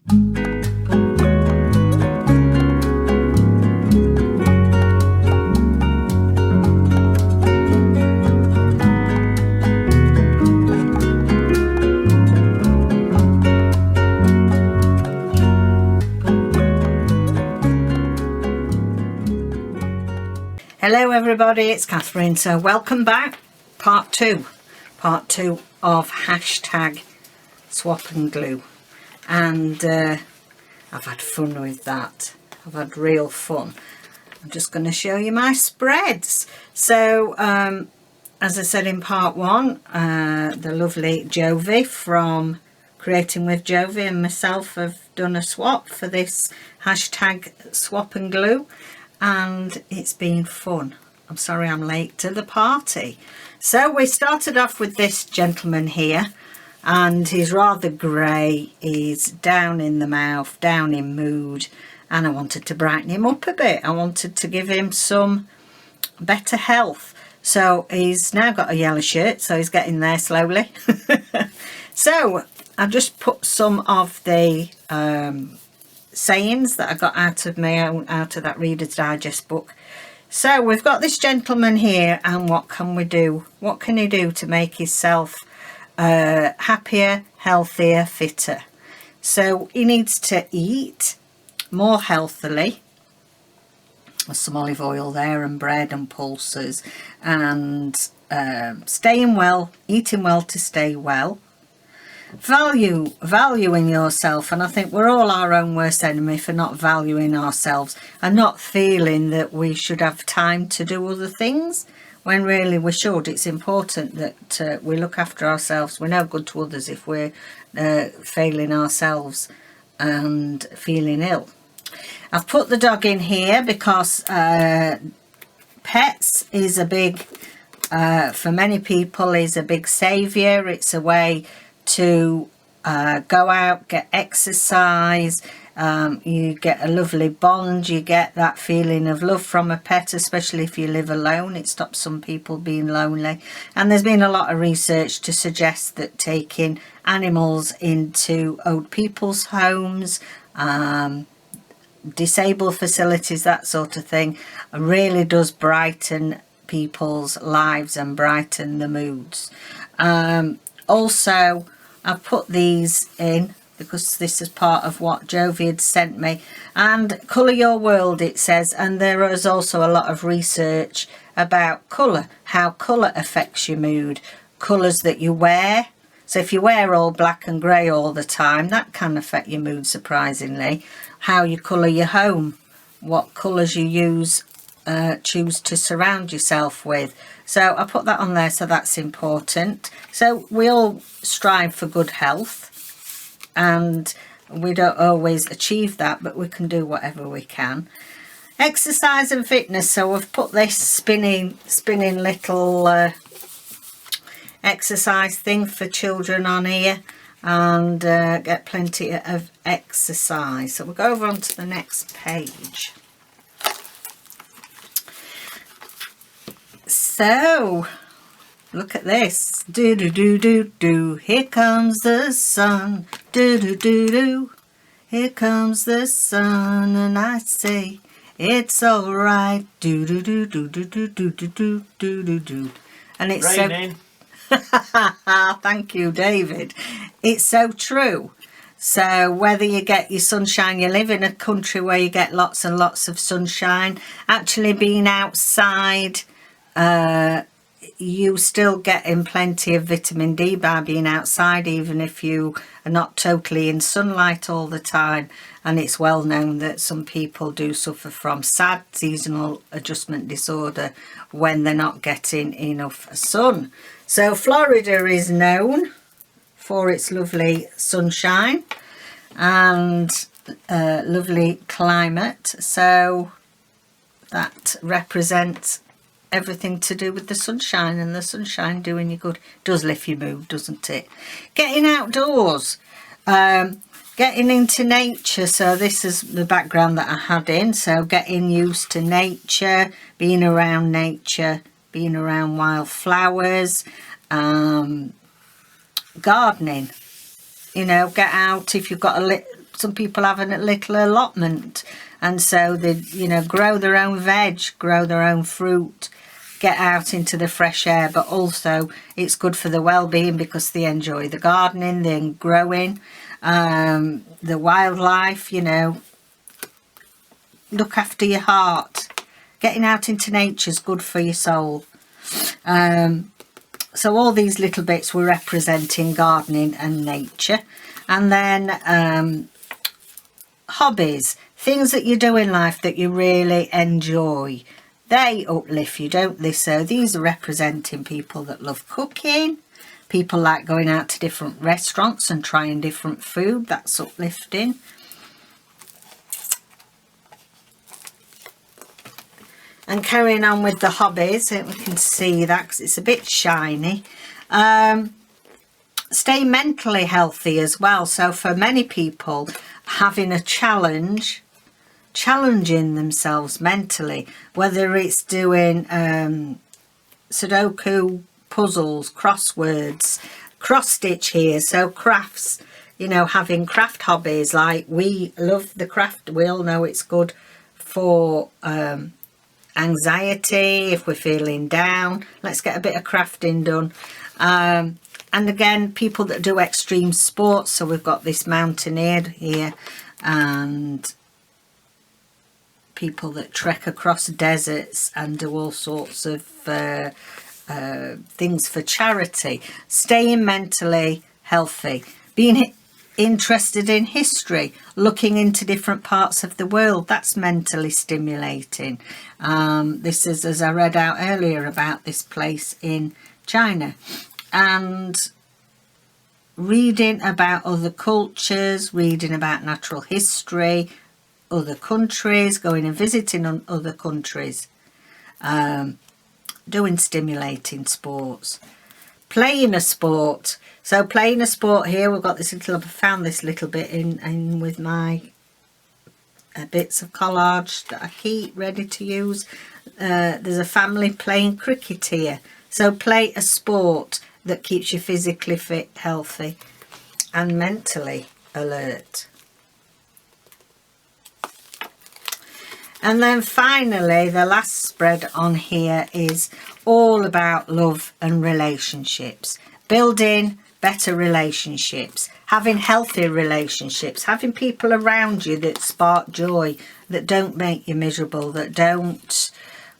Hello everybody, it's Catherine. So welcome back, part two of hashtag swap and glue, and I've had fun with that. I've had real fun. I'm just going to show you my spreads. So as I said in part one, the lovely Jovi from Creating with Jovi and myself have done a swap for this hashtag swap and glue, and it's been fun. I'm sorry I'm late to the party. So we started off with this gentleman here, and he's rather grey, he's down in the mouth, down in mood, and I wanted to brighten him up a bit. I wanted to give him some better health. So he's now got a yellow shirt, so he's getting there slowly. So I just put some of the sayings that I got out of that Reader's Digest book. So we've got this gentleman here, and what can we do? What can he do to make himself happier, healthier, fitter? So he needs to eat more healthily. There's some olive oil there, and bread and pulses, and staying well, eating well to stay well. Valuing yourself, and I think we're all our own worst enemy for not valuing ourselves and not feeling that we should have time to do other things when really we should. It's important that we look after ourselves. We're no good to others if we're failing ourselves and feeling ill. I've put the dog in here because pets is a big, for many people, is a big saviour. It's a way to go out, get exercise, you get a lovely bond, you get that feeling of love from a pet, especially if you live alone. It stops some people being lonely, and there's been a lot of research to suggest that taking animals into old people's homes, disabled facilities, that sort of thing, really does brighten people's lives and brighten the moods. Also, I've put these in because this is part of what Jovi had sent me, and colour your world, it says, and there is also a lot of research about colour, how colour affects your mood, colours that you wear. So if you wear all black and grey all the time, that can affect your mood, surprisingly. How you colour your home, what colours you choose to surround yourself with. So I put that on there, so that's important. So we all strive for good health, and we don't always achieve that, but we can do whatever we can. Exercise and fitness. So we've put this spinning little exercise thing for children on here, and get plenty of exercise. So we'll go over onto the next page. So look at this. Do do do do do. Here comes the sun. Do do do do. Here comes the sun, and I say it's all right. Do do do do do do do do do do do do. And it's raining. Thank you, David. It's so true. So whether you get your sunshine, you live in a country where you get lots and lots of sunshine, actually being outside, you still getting plenty of vitamin D by being outside, even if you are not totally in sunlight all the time. And it's well known that some people do suffer from SAD, seasonal adjustment disorder, when they're not getting enough sun. So Florida is known for its lovely sunshine and lovely climate, so that represents everything to do with the sunshine, and the sunshine doing you good. Does lift your mood, doesn't it? Getting outdoors, getting into nature. So this is the background that I had in. So getting used to nature, being around nature, being around wildflowers, gardening. You know, get out if you've got some people have a little allotment, and so they, you know, grow their own veg, grow their own fruit, get out into the fresh air. But also it's good for the well-being because they enjoy the gardening, the growing, the wildlife, you know. Look after your heart. Getting out into nature is good for your soul. So all these little bits were representing gardening and nature. And then hobbies, things that you do in life that you really enjoy. They uplift you, don't they? So these are representing people that love cooking. People like going out to different restaurants and trying different food. That's uplifting. And carrying on with the hobbies, we can see that because it's a bit shiny. Stay mentally healthy as well. So for many people, having a challenge, challenging themselves mentally, whether it's doing Sudoku puzzles, crosswords, cross stitch here, so crafts, you know, having craft hobbies. Like we love the craft, we all know it's good for anxiety. If we're feeling down, let's get a bit of crafting done. And again, people that do extreme sports, so we've got this mountaineer here, and people that trek across deserts and do all sorts of things for charity. Staying mentally healthy, being interested in history, looking into different parts of the world, that's mentally stimulating. This is, as I read out earlier, about this place in China. And reading about other cultures, reading about natural history, other countries, going and visiting on other countries, doing stimulating sports, playing a sport. So playing a sport here, we've got this little, I found this little bit in with my bits of collage that I keep ready to use. There's a family playing cricket here. So play a sport that keeps you physically fit, healthy and mentally alert. And then finally, the last spread on here is all about love and relationships. Building better relationships, having healthy relationships, having people around you that spark joy, that don't make you miserable, that don't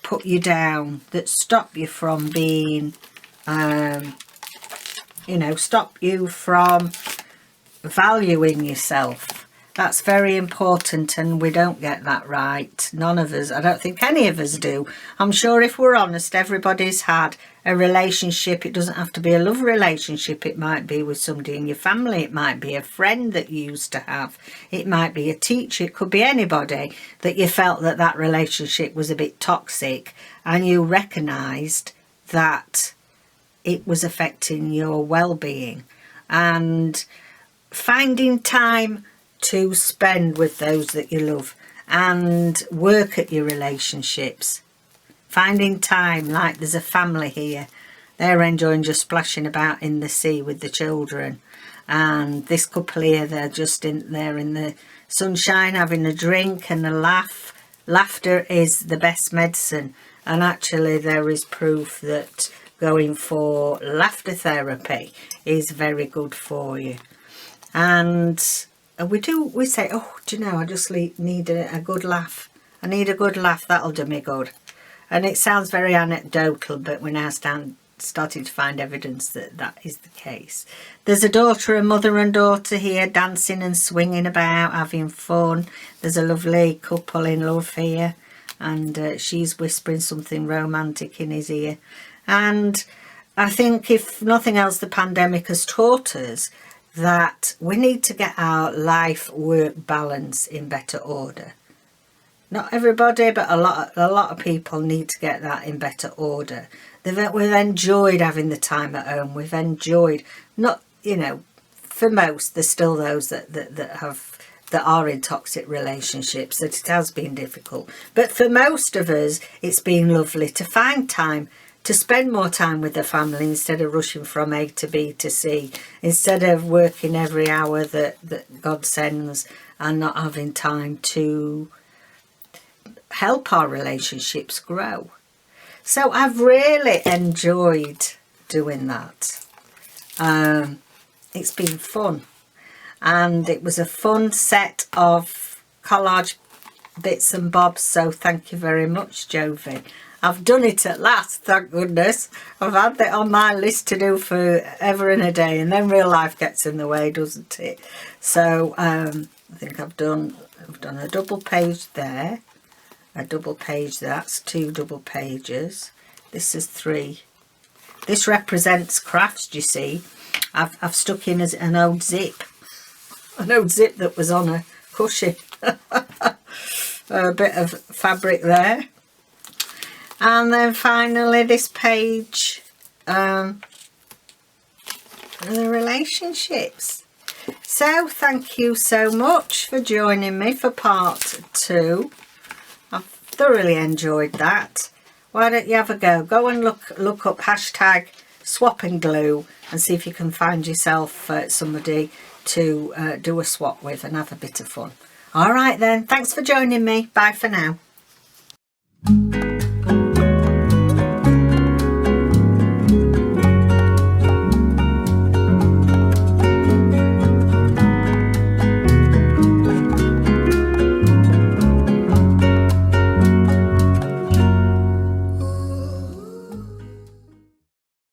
put you down, that stop you from being, you know, stop you from valuing yourself. That's very important, and we don't get that right. None of us, I don't think any of us do. I'm sure if we're honest, everybody's had a relationship. It doesn't have to be a love relationship. It might be with somebody in your family. It might be a friend that you used to have. It might be a teacher. It could be anybody that you felt that that relationship was a bit toxic, and you recognised that it was affecting your well-being. And finding time to spend with those that you love and work at your relationships. Finding time, like there's a family here, they're enjoying just splashing about in the sea with the children, and this couple here, they're just there in the sunshine having a drink and a laugh. Laughter is the best medicine, and actually there is proof that going for laughter therapy is very good for you. And we say, oh, do you know, I just need a good laugh. I need a good laugh, that'll do me good. And it sounds very anecdotal, but we're now starting to find evidence that that is the case. There's a daughter, a mother and daughter here, dancing and swinging about, having fun. There's a lovely couple in love here, and she's whispering something romantic in his ear. And I think, if nothing else, the pandemic has taught us that we need to get our life-work balance in better order. Not everybody, but a lot of people need to get that in better order. We've enjoyed having the time at home. We've enjoyed, not, you know, for most, there's still those that are in toxic relationships, that it has been difficult. But for most of us, it's been lovely to find time to spend more time with the family instead of rushing from A to B to C, instead of working every hour that God sends and not having time to help our relationships grow. So I've really enjoyed doing that. It's been fun, and it was a fun set of collage bits and bobs, so thank you very much, Jovi. I've done it at last, thank goodness. I've had that on my list to do for ever and a day, and then real life gets in the way, doesn't it? So I think I've done a double page there, a double page, that's 2 double pages. This is 3. This represents crafts, you see. I've stuck in as an old zip that was on a cushion. A bit of fabric there. And then finally this page, the relationships. So thank you so much for joining me for part 2. I've thoroughly enjoyed that. Why don't you have a go? Go and look up hashtag swap and glue and see if you can find yourself somebody to do a swap with and have a bit of fun. All right then, thanks for joining me. Bye for now.